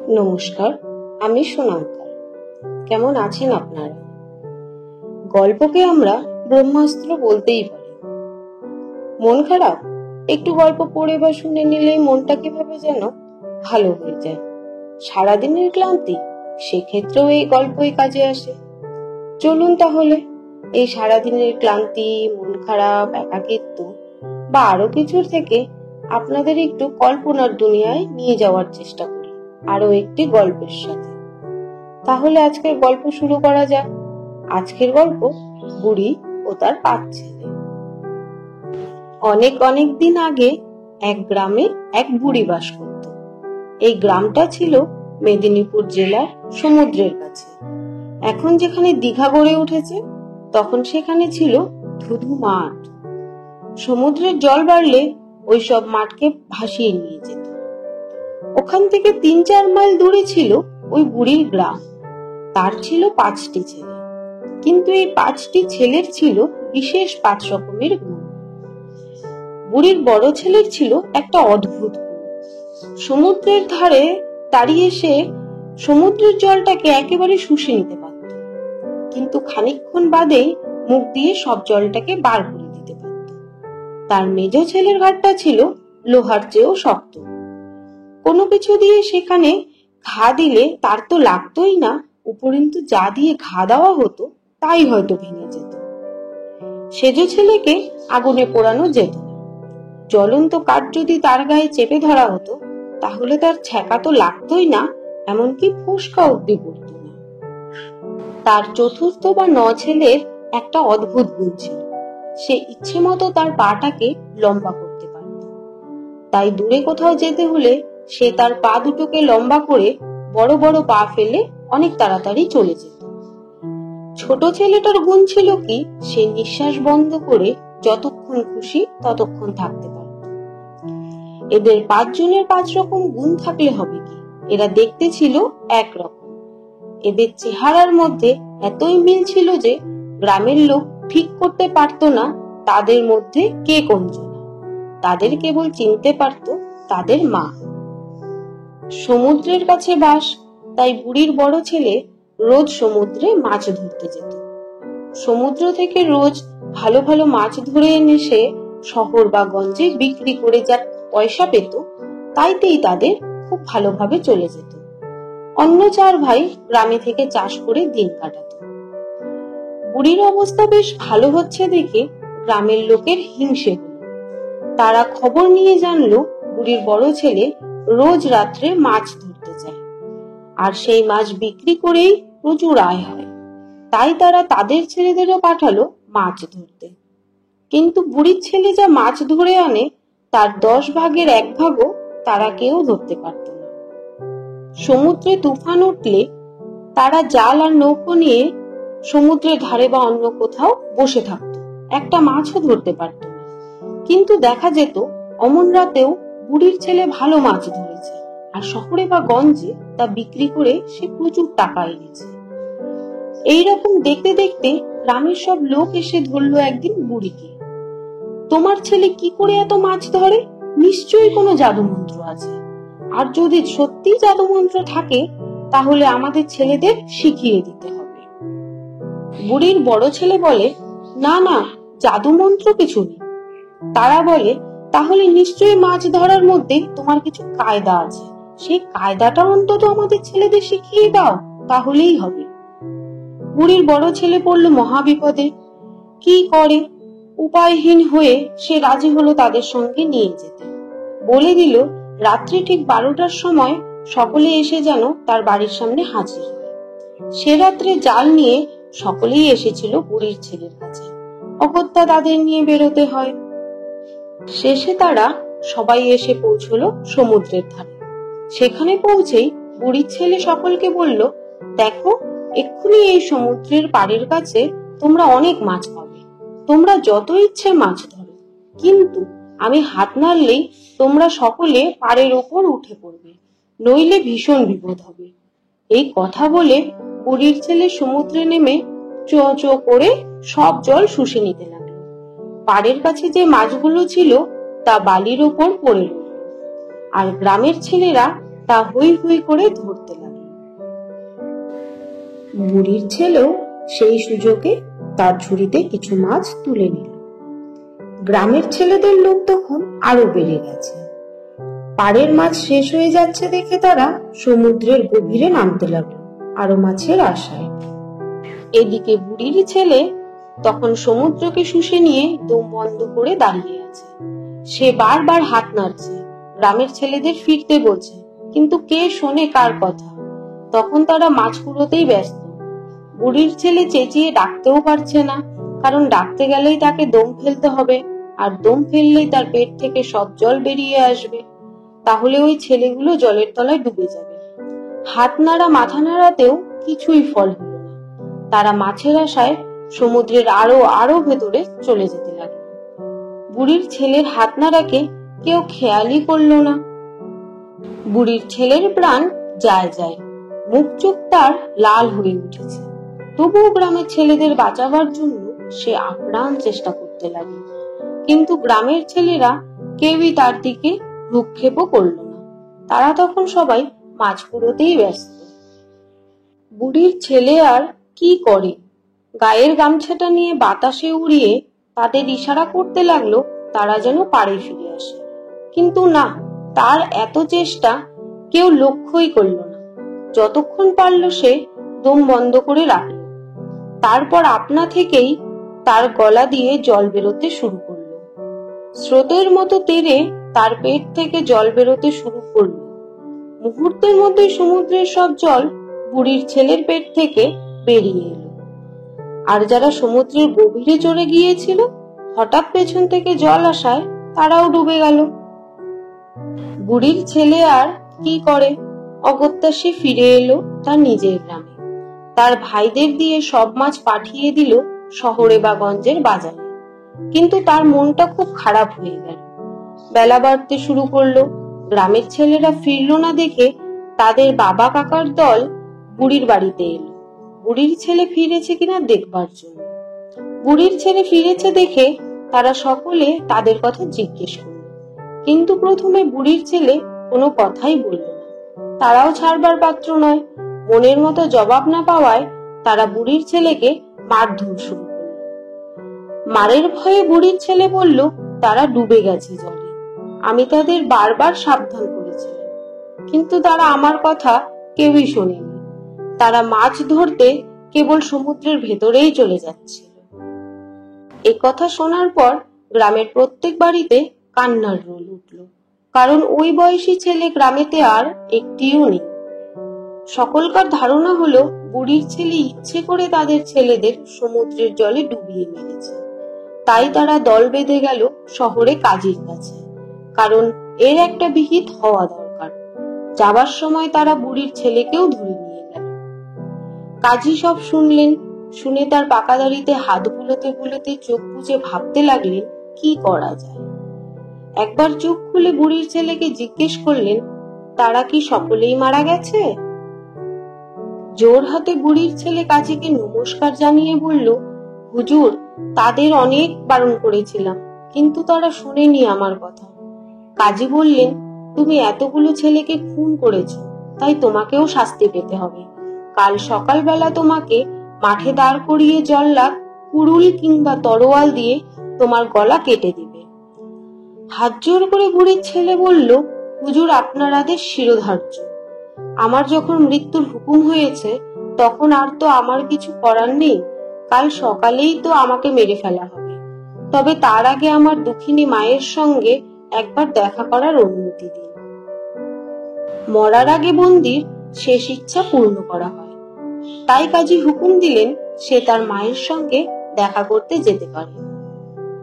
নমস্কার, আমি সোনাঙ্কা। কেমন আছেন আপনারা? গল্পকে আমরা ব্রহ্মাস্ত্র বলতেই পারি। মন খারাপ, একটু গল্প পড়ে বা শুনে নিলেই মনটা কিভাবে যেন ভালো হয়ে যায়। সারাদিনের ক্লান্তি, সেক্ষেত্রেও এই গল্পই কাজে আসে। চলুন তাহলে এই সারাদিনের ক্লান্তি, মন খারাপ, একাকিত্ব বা আরো কিছুর থেকে আপনাদের একটু কল্পনার দুনিয়ায় নিয়ে যাওয়ার চেষ্টা করি আরো একটি গল্পের সাথে। তাহলে আজকের গল্প শুরু করা যাক। আজকের গল্প বুড়ি ও তার 5 ছেলে। অনেক অনেক দিন আগে এক গ্রামে এক বুড়ি বাস করত। এই গ্রামটা ছিল মেদিনীপুর জেলার সমুদ্রের কাছে। এখন যেখানে দীঘা গড়ে উঠেছে, তখন সেখানে ছিল ধুধু মাঠ। সমুদ্রের জল বাড়লে ওই সব মাঠকে ভাসিয়ে নিয়ে যেত। ওখান থেকে 3-4 মাইল দূরে ছিল ওই বুড়ির গ্রাম। তার ছিল 5টি ছেলে, কিন্তু এই 5টি ছেলের ছিল বিশেষ 5 রকমের গুণ। বুড়ির বড় ছেলের ছিল একটা অদ্ভুত গুণ। সমুদ্রের ধারে দাঁড়িয়ে সে সমুদ্রের জলটাকে একেবারে শুষে নিতে পারত, কিন্তু খানিকক্ষণ বাদেই মুখ দিয়ে সব জলটাকে বার করে দিতে পারত। তার মেজ ছেলের ঘাড়টা ছিল লোহার চেয়েও শক্ত। কোনো কিছু দিয়ে সেখানে ঘা দিলে তার তো লাগতোই না, উপরন্তু যা দিয়ে ঘা দেওয়া হতো তাই হয়তো ভেঙে যেত। সেজ ছেলেকে আগুনে পোড়ানো যেত না। জ্বলন্ত কাঠ যদি তার গায়ে চেপে ধরা হতো, তাহলে তার ছ্যাঁকা তো লাগতোই না, এমনকি ফোস্কা অব্দি পড়তো না। তার চতুর্থ বা 9 ছেলের একটা অদ্ভুত গুণ ছিল, সে ইচ্ছে মতো তার পাটাকে লম্বা করতে পারত। তাই দূরে কোথাও যেতে হলে সে তার পা দুটোকে লম্বা করে বড় বড় পা ফেলে অনেক তাড়াতাড়ি চলে যেত। ছোট ছেলেটার গুণ ছিল কি, সে নিঃশ্বাস বন্ধ করে যতক্ষণ খুশি ততক্ষণ থাকতে পারত। এদের 5 জনের 5 রকম গুণ থাকলে হবে কি, এরা দেখতে ছিল একরকম। এদের চেহারার মধ্যে এতই মিল ছিল যে গ্রামের লোক ঠিক করতে পারত না তাদের মধ্যে কে কোনজন। তাদের কেবল চিনতে পারত তাদের মা। সমুদ্রের কাছে বাস, তাই বুড়ির বড় ছেলে রোজ সমুদ্রে মাছ ধরতে যেত। সমুদ্র থেকে রোজ ভালো ভালো মাছ ধরে এনে সে শহর বা গঞ্জে বিক্রি করে যা পয়সা পেত, তাইতেই তাদের খুব ভালোভাবে চলে যেত। অন্য 4 ভাই গ্রামে থেকে চাষ করে দিন কাটাত। বুড়ির অবস্থা বেশ ভালো হচ্ছে দেখে গ্রামের লোকের হিংসে হলো। তারা খবর নিয়ে জানলো বুড়ির বড় ছেলে রোজ রাত্রে মাছ ধরতে যায়, আর সেই মাছ বিক্রি করেই প্রচুর আয় হয়। তাই তারা তাদের ছেলেদেরও পাঠালো মাছ ধরতে। কিন্তু বুড়ির ছেলে যা মাছ ধরে আনে, তার 10 ভাগের 1 ভাগও তারা কেউ ধরতে পারত না। সমুদ্রে তুফান উঠলে তারা জাল আর নৌকো নিয়ে সমুদ্রের ধারে বা অন্য কোথাও বসে থাকত, একটা মাছও ধরতে পারত না। কিন্তু দেখা যেত অমন রাতেও বুড়ির ছেলে ভালো মাছ ধরেছে, আর শহরে বা গঞ্জে তা বিক্রি করে সে প্রচুর টাকা এনেছে। এইরকম দেখতে দেখতে গ্রামের সব লোক এসে ধরলো একদিন বুড়িকে। তোমার ছেলে কি করে এত মাছ ধরে? নিশ্চয়ই কোনো জাদু মন্ত্র আছে, আর যদি সত্যি জাদু মন্ত্র থাকে তাহলে আমাদের ছেলেদের শিখিয়ে দিতে হবে। বুড়ির বড় ছেলে বলে, না না, জাদু মন্ত্র কিছু নেই। তারা বলে, তাহলে নিশ্চয়ই মাছ ধরার মধ্যে তোমার কিছু কায়দা আছে, সেই কায়দাটা অন্তত আমাদের ছেলেদের শিখিয়ে দাও, তাহলেই হবে। বুড়ির বড় ছেলে পড়ল মহাবিপদে। কি করে? উপায়হীন হয়ে সে রাজি হলো তাদের সঙ্গে নিয়ে যেতে। বলে দিল রাত্রি ঠিক 12টার সময় সকলে এসে যেন তার বাড়ির সামনে হাজির হয়। সে রাত্রে জাল নিয়ে সকলেই এসেছিল বুড়ির ছেলের কাছে। অগত্যা তাদের নিয়ে বেরোতে হয়। শেষে তারা সবাই এসে পৌঁছলো সমুদ্রের ধারে। সেখানে পৌঁছেই বুড়ির ছেলে সকলকে বলল, দেখো, এক্ষুনি এই সমুদ্রের পাড়ের কাছে তোমরা অনেক মাছ পাবে। তোমরা যত ইচ্ছে মাছ ধরো, কিন্তু আমি হাত নাড়লেই তোমরা সকলে পাড়ের ওপর উঠে পড়বে, নইলে ভীষণ বিপদ হবে। এই কথা বলে বুড়ির ছেলে সমুদ্রে নেমে চো চো করে সব জল শুষে নিতে লাগলো। পাড়ের কাছে যে মাছগুলো ছিল তা বালির ওপর পড়ে রইল, আর গ্রামের ছেলেরা তা হৈ হৈ করে ধরতে লাগলো। বুড়ির ছেলেও সেই সুযোগে তার ঝুড়িতে কিছু মাছ তুলে নিল। গ্রামের ছেলেদের লোভ তখন আরো বেড়ে গেছে। পাড়ের মাছ শেষ হয়ে যাচ্ছে দেখে তারা সমুদ্রের গভীরে নামতে লাগলো আরো মাছের আশায়। এদিকে বুড়ির ছেলে তখন সমুদ্রকে শুষে নিয়ে দম বন্ধ করে দাঁড়িয়ে আছে। সে বারবার হাত নাড়ছে, গ্রামের ছেলেদের ফিরতে বলছে, কিন্তু কে শোনে কার কথা। তখন তারা মাছ কুড়োতেই ব্যস্ত। বুড়ির ছেলে চেঁচিয়ে ডাকতেও পারছে না, কারণ ডাকতে গেলেই তাকে দম ফেলতে হবে, আর দম ফেললেই তার পেট থেকে সব জল বেরিয়ে আসবে। তাহলে ওই ছেলেগুলো জলের তলায় ডুবে যাবে। হাত নাড়া মাথা নাড়াতেও কিছুই ফল হলো না। তারা মাছের আশায় সমুদ্রের আরো আরো ভেতরে চলে যেতে লাগলো। বুড়ির ছেলের হাত নাড়াকে কেউ খেয়ালই করলো না। বুড়ির ছেলের প্রাণ যায় যায়, মুখ চোখ তার লাল হয়ে উঠেছে। তবুও গ্রামের ছেলেদের বাঁচাবার জন্য সে আপ্রাণ চেষ্টা করতে লাগলো, কিন্তু গ্রামের ছেলেরা কেউই তার দিকে ভ্রুক্ষেপও করল না। তারা তখন সবাই মাছ কুড়োতেই ব্যস্ত। বুড়ির ছেলে আর কি করে, গায়ের গামছাটা নিয়ে বাতাসে উড়িয়ে তাদের ইশারা করতে লাগলো তারা যেন পাড়ে ফিরে আসে। কিন্তু না, তার এত চেষ্টা কেউ লক্ষ্যই করল না। যতক্ষণ পারল সে দম বন্ধ করে রাখল। তারপর আপনা থেকেই তার গলা দিয়ে জল বেরোতে শুরু করলো। স্রোতের মতো তেড়ে তার পেট থেকে জল বেরোতে শুরু করলো। মুহূর্তের মধ্যে সমুদ্রের সব জল বুড়ির ছেলের পেট থেকে বেরিয়ে এলো। আর যারা সমুদ্রের গভীরে চলে গিয়েছিল, হঠাৎ পেছন থেকে জল আসায় তারাও ডুবে গেল। বুড়ির ছেলে আর কি করে, অগত্যা সে ফিরে এলো তার নিজের গ্রামে। তার ভাইদের দিয়ে সব মাছ পাঠিয়ে দিল শহরে বা গঞ্জের বাজারে। কিন্তু তার মনটা খুব খারাপ হয়ে গেল। বেলা বাড়তে শুরু করলো। গ্রামের ছেলেরা ফিরলো না দেখে তাদের বাবা কাকার দল বুড়ির বাড়িতে এলো বুড়ির ছেলে ফিরেছে কিনা দেখবার জন্য। বুড়ির ছেলে ফিরেছে দেখে তারা সকলে তাদের কথা জিজ্ঞেস করলো, কিন্তু প্রথমে বুড়ির ছেলে কোনো কথাই বলল না। তারাও ছাড়বার পাত্র নয়। মনের মতো জবাব না পাওয়ায় তারা বুড়ির ছেলেকে মারধর শুরু করলো। মারের ভয়ে বুড়ির ছেলে বলল, তারা ডুবে গেছে জলে। আমি তাদের বারবার সাবধান করেছিলাম, কিন্তু তারা আমার কথা কেউই শোনেনি। তারা মাছ ধরতে কেবল সমুদ্রের ভেতরেই চলে যাচ্ছিল। এ কথা শোনার পর গ্রামের প্রত্যেক বাড়িতে কান্নার রোল উঠল, কারণ ওই বয়সী ছেলে গ্রামেতে আর একটিও নেই। সকলকার ধারণা হলো বুড়ির ছেলে ইচ্ছে করে তাদের ছেলেদের সমুদ্রের জলে ডুবিয়ে মেরেছে। তাই তারা দল বেঁধে গেল শহরে কাজীর কাছে, কারণ এর একটা বিহিত হওয়া দরকার। যাবার সময় তারা বুড়ির ছেলেকেও ধরে নিয়ে গেল। কাজী সব শুনলেন। শুনে তার পাকা দাড়িতে হাত বুলোতে বুলোতে চোখ বুজে ভাবতে লাগলেন কি করা যায়। একবার চোখ খুলে বুড়ির ছেলেকে জিজ্ঞেস করলেন, তারা কি সকলেই মারা গেছে? জোর হাতে বুড়ির ছেলে কাজীকে নমস্কার জানিয়ে বলল, হুজুর, তাদের অনেক বারণ করেছিলাম, কিন্তু তারা শুনেনি আমার কথা। কাজী বললেন, তুমি এতগুলো ছেলেকে খুন করেছো, তাই তোমাকেও শাস্তি পেতে হবে। কাল সকালবেলা তোমাকে মাঠে দাঁড় করিয়ে জল্লাদ কুড়ুল কিংবা তরোয়াল দিয়ে তোমার গলা কেটে দিবে। হাত জোর করে বুড়ির ছেলে বলল, হুজুর, আপনার আদেশ শিরোধার্য। আমার যখন মৃত্যুর হুকুম হয়েছে, তখন আর তো আমার কিছু করার নেই। কাল সকালেই তো আমাকে মেরে ফেলা হবে। তবে তার আগে আমার দুঃখিনী মায়ের সঙ্গে একবার দেখা করার অনুমতি দিন। মরার আগে বন্দির শেষ ইচ্ছা পূর্ণ করা হয়। তাই কাজী হুকুম দিলেন সে তার মায়ের সঙ্গে দেখা করতে যেতে পারে।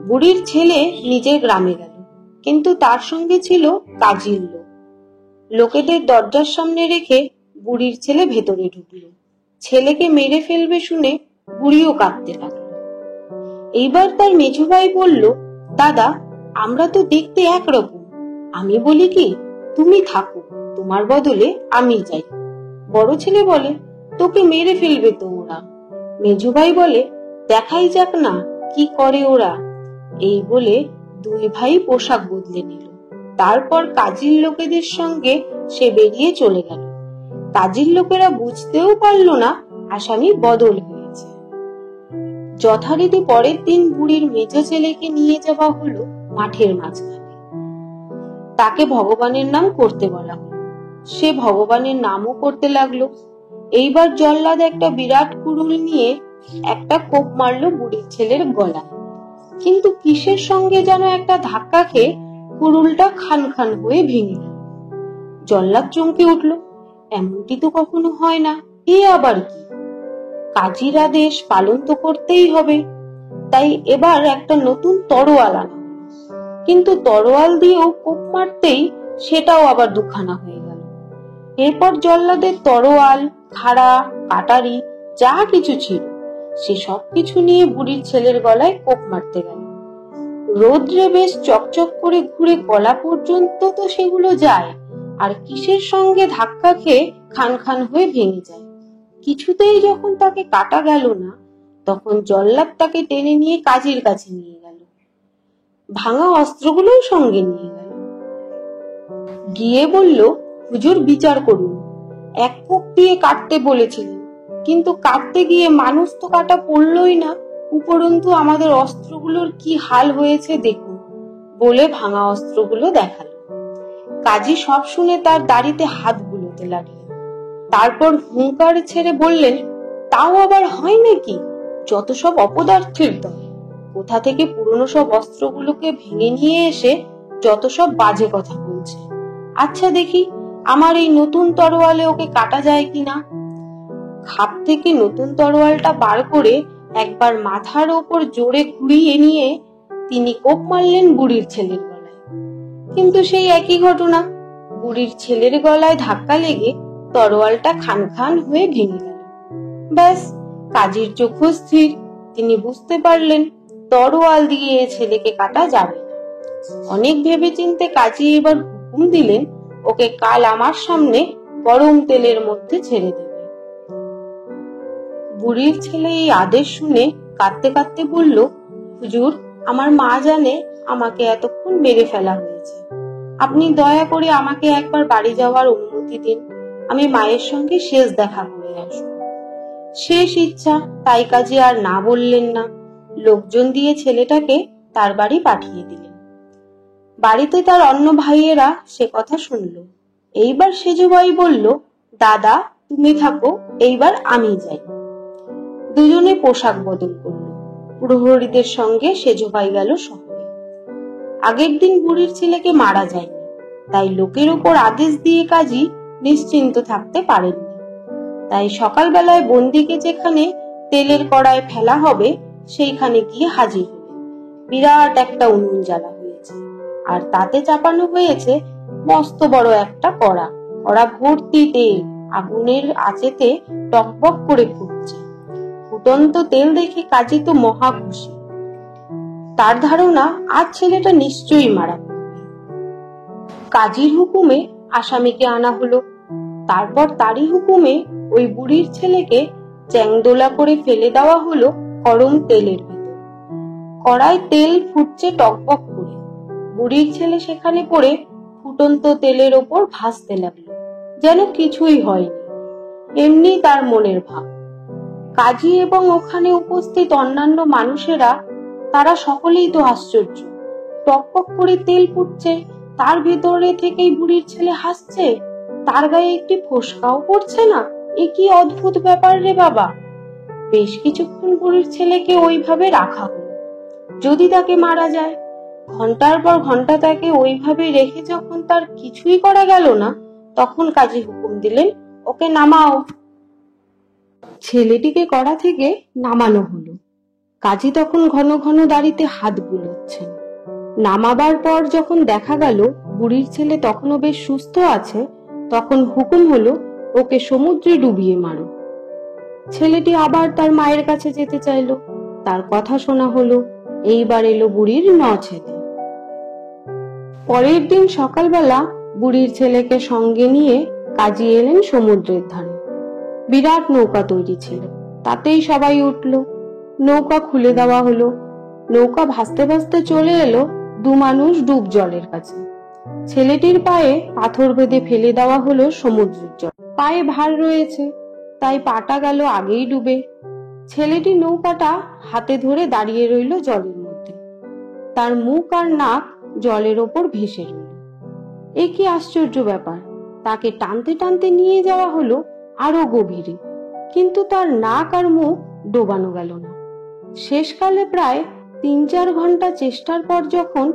বুড়ির ছেলে নিজের গ্রামে গেল, কিন্তু তার সঙ্গে ছিল কাজীর লোক। লোকেদের দরজার সামনে রেখে বুড়ির ছেলে ভেতরে ঢুকল। ছেলেকে মেরে ফেলবে শুনে বুড়িও কাঁদতে লাগলো। এইবার তার মেজো ভাই বলল, দাদা, আমরা তো দেখতে একরকম। আমি বলি কি, তুমি থাকো, তোমার বদলে আমি যাই। বড় ছেলে বলে, তোকে মেরে ফেলবে তো ওরা। মেজো ভাই বলে, দেখাই যাক না কি করে ওরা। এই বলে দুই ভাই পোশাক বদলে নিল। তারপর কাজীর লোকেদের সঙ্গে সে বেরিয়ে চলে গেল। কাজীর লোকেরা বুঝতেও পারল না আসামি বদল হয়েছে। যথারীতি পরের দিন বুড়ির মেজ ছেলেকে নিয়ে যাওয়া হলো মাঠের মাঝখানে। তাকে ভগবানের নাম করতে বলা হলো। সে ভগবানের নামও করতে লাগলো। এইবার জল্লাদ একটা বিরাট কুড়ুল নিয়ে একটা কোপ মারলো বুড়ির ছেলের গলায়, কিন্তু কিসের সঙ্গে যেন একটা ধাক্কা খেয়ে কুড়ুলটা খান খান হয়ে ভেঙে গেল। জল্লাদ চমকে উঠল, এমনটি তো কখনো হয় না, এ আবার কি? কাজীর আদেশ পালন তো করতেই হবে। তাই এবার একটা নতুন তরোয়াল আনা, কিন্তু তরোয়াল দিয়েও কোপ মারতেই সেটাও আবার দুখানা হয়ে গেল। এরপর জল্লাদের তরোয়াল, খাড়া, কাটারি যা কিছু ছিল সে সব কিছু নিয়ে বুড়ির ছেলের গলায় কোপ মারতে গেল। রোদ্রে বেশ চকচক করে ঘুরে গলা পর্যন্ত তো সেগুলো যায়, আর কিসের সঙ্গে ধাক্কা খেয়ে খান খান হয়ে ভেঙে যায়। কিছুতেই যখন তাকে কাটা গেল না, তখন জল্লাদ তাকে টেনে নিয়ে কাজীর কাছে নিয়ে গেল। ভাঙা অস্ত্রগুলোও সঙ্গে নিয়ে গেল। গিয়ে বলল, হুজুর বিচার করুন, এক কোপ দিয়ে কাটতে বলেছিলেন, কিন্তু কাটতে গিয়ে মানুষ তো কাটা পড়লই না, উপরন্তু আমাদের অস্ত্রগুলোর কি হাল হয়েছে দেখুন, বলে ভাঙা অস্ত্রগুলো দেখালো। কাজী সব শুনে তার দাড়িতে হাত বুলোতে লাগলেন। তারপর হুঙ্কার ছেড়ে বললেন, তাও আবার হয় নাকি? যত সব অপদার্থের দল, কোথা থেকে পুরনো সব অস্ত্রগুলোকে ভেঙে নিয়ে এসে যত সব বাজে কথা বলছে। আচ্ছা দেখি আমার এই নতুন তরোয়ালে ওকে কাটা যায় কিনা। খাপ থেকে নতুন তরোয়ালটা বার করে একবার মাথার ওপর জোরে ঘুরিয়ে নিয়ে তিনি কোপ মারলেন বুড়ির ছেলের গলায়। কিন্তু সেই একই ঘটনা, বুড়ির ছেলের গলায় ধাক্কা লেগে তরোয়ালটা খান খান হয়ে ভেঙে গেল। ব্যাস, কাজীর চক্ষু স্থির। তিনি বুঝতে পারলেন তরোয়াল দিয়ে ছেলেকে কাটা যাবে না। অনেক ভেবেচিন্তে কাজী এবার হুকুম দিলেন, ওকে কাল আমার সামনে গরম তেলের মধ্যে ছেড়ে দেবে। বুড়ির ছেলে এই আদেশ শুনে কাঁদতে কাঁদতে বলল, হুজুর, আমার মা জানে আমাকে এতক্ষণ মেরে ফেলা হয়েছে। আপনি দয়া করে আমাকে একবার বাড়ি যাওয়ার অনুমতি দিন, আমি মায়ের সঙ্গে শেষ দেখা করে আসব। শেষ ইচ্ছা, তাই কাজী আর না বললেন না। লোকজন দিয়ে ছেলেটাকে তার বাড়ি পাঠিয়ে দিলেন। বাড়িতে তার অন্য ভাইয়েরা সে কথা শুনল। এইবার সেজভাই বলল, দাদা তুমি থাকো, এইবার আমি যাই। দুজনে পোশাক বদল করল। প্রহরীদের সঙ্গে সেজভাই গেল শহরে। আগের দিন বুড়ির ছেলেকে মারা যায়নি, তাই লোকের উপর আদেশ দিয়ে কাজী নিশ্চিন্ত থাকতে পারেননি। তাই সকালবেলায় বন্দীকে যেখানে তেলের কড়ায় ফেলা হবে সেইখানে গিয়ে হাজির হলেন। বিরাট একটা উনুন জ্বালা হয়েছে, আর তাতে চাপানো হয়েছে মস্ত বড় একটা কড়া। কড়া ভর্তি তেল আগুনের আঁচেতে টকবক করে ফুটছে। ফুটন্ত তেল দেখে কাজী তো মহা খুশি। তার ধারণা আজ ছেলেটা নিশ্চয়ই মারা পড়বে। কাজীর হুকুমে আসামিকে আনা হলো। তারপর তারই হুকুমে ওই বুড়ির ছেলেকে চ্যাংদোলা করে ফেলে দেওয়া হলো গরম তেলের ভেতর। কড়ায় তেল ফুটছে টকবক করে। বুড়ির ছেলে সেখানে পড়ে ফুটন্ত তেলের ওপর ভাসতে লাগলো, যেন কিছুই হয়নি। এমনি তার মনের ভাব। কাজী এবং ওখানে উপস্থিত অন্যান্য মানুষেরা, তারা সকলেই তো আশ্চর্য। টকবক করে তেল ফুটছে, তার ভেতরে থেকেই বুড়ির ছেলে হাসছে, তার গায়ে একটি ফোসকাও পড়ছে না। এ কি অদ্ভুত ব্যাপার রে বাবা! বেশ কিছুক্ষণ বুড়ির ছেলেকে ওইভাবে রাখা হলো, যদি তাকে মারা যায়। ঘন্টার পর ঘন্টা তাকে ওইভাবে রেখে যখন তার কিছুই করা গেল না, তখন কাজী হুকুম দিলেন, ওকে নামাও। ছেলেটিকে কড়া থেকে নামানো হলো। কাজী তখন ঘন ঘন দাড়িতে হাত বুলোচ্ছেন। নামাবার পর যখন দেখা গেল বুড়ির ছেলে তখনও বেশ সুস্থ আছে, তখন হুকুম হলো, ওকে সমুদ্রে ডুবিয়ে মারো। ছেলেটি আবার তার মায়ের কাছে যেতে চাইলো। তার কথা শোনা হলো। এইবার এলো বুড়ির ছেলে। পরের দিন সকালবেলা বুড়ির ছেলেকে সঙ্গে নিয়ে কাজী এলেন সমুদ্রের ধারে। বিরাট নৌকা তৈরি ছিল, তাতেই সবাই উঠল। নৌকা খুলে দেওয়া হলো। নৌকা ভাসতে ভাসতে চলে এলো দু মানুষ ডুব জলের কাছে। ছেলেটির পায়ে পাথর বেঁধে ফেলে দেওয়া হলো সমুদ্রের জল। পায়ে ভার রয়েছে, তাই পাটা গেল আগেই ডুবে। ছেলেটি নৌকাটা হাতে ধরে দাঁড়িয়ে রইল জলের মধ্যে, তার মুখ আর নাক জলের ওপর ভেসে রইল। এ কি আশ্চর্য ব্যাপার! তাকে টানতে টানতে নিয়ে যাওয়া হলো আরো গভীরে, কিন্তু তার নাক আর মুখ ডোবানো গেল না। শেষকালে প্রায় 3-4 ঘন্টা চেষ্টার পর যখন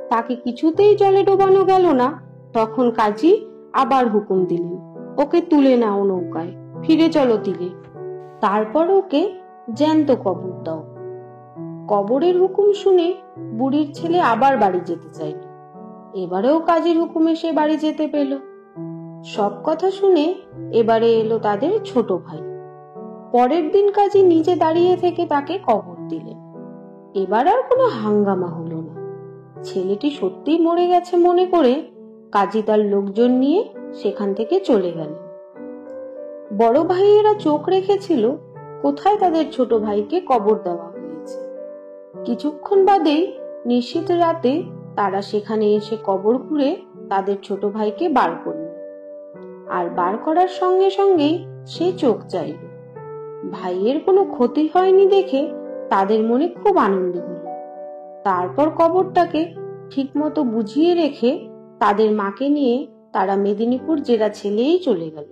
তাকে কিছুতেই জলে ডোবানো গেল না, তখন কাজী আবার হুকুম দিলেন, ওকে তুলে নাও নৌকায়, ফিরে চলো তীরে। তারপর ওকে জ্যান্ত কবর দাও। কবরের হুকুম শুনে বুড়ির ছেলে আবার বাড়ি যেতে চাইল। এবারেও কাজীর হুকুমে সে বাড়ি যেতে পেল। সব কথা শুনে এবারে এলো তাদের ছোট ভাই। পরের দিন কাজী নিজে দাঁড়িয়ে থেকে তাকে কবর দিলেন। এবার আর কোনো হাঙ্গামা হলো না। ছেলেটি সত্যিই মরে গেছে মনে করে কাজী তার লোকজন নিয়ে সেখান থেকে চলে গেলেন। বড় ভাইয়েরা চোখ রেখেছিল কোথায় তাদের ছোট ভাইকে কবর দেওয়া হয়েছে। কিছুক্ষণ বাদেই নিশীথ রাতে তারা সেখানে এসে কবর খুঁড়ে তাদের ছোট ভাইকে বার করল। আর বার করার সঙ্গে সঙ্গেই সে চোখ চাইল। ভাইয়ের কোনো ক্ষতি হয়নি দেখে তাদের মনে খুব আনন্দ হলো। তারপর কবরটাকে ঠিকমতো বুঝিয়ে রেখে তাদের মাকে নিয়ে তারা মেদিনীপুর জেলা ছেড়েই চলে গেল।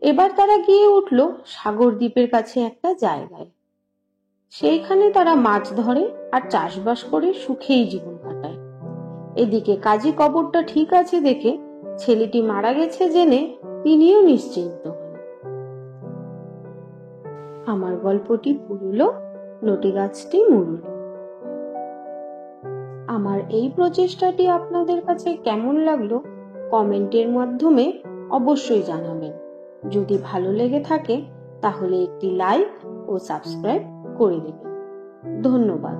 এবার তারা গিয়ে উঠল সাগর দ্বীপের কাছে একটা জায়গায়। সেইখানে তারা মাছ ধরে আর চাষবাস করে সুখেই জীবন কাটায়। এদিকে কাজী কবরটা ঠিক আছে দেখে ছেলেটি মারা গেছে জেনে তিনিও নিশ্চিন্ত হন। আমার গল্পটি পুরুলো, লটি গাছটি মুরুলো। আমার এই প্রচেষ্টাটি আপনাদের কাছে কেমন লাগলো কমেন্টের মাধ্যমে অবশ্যই জানাবেন। যদি ভালো লেগে থাকে তাহলে একটি লাইক ও সাবস্ক্রাইব করে দেবেন। ধন্যবাদ।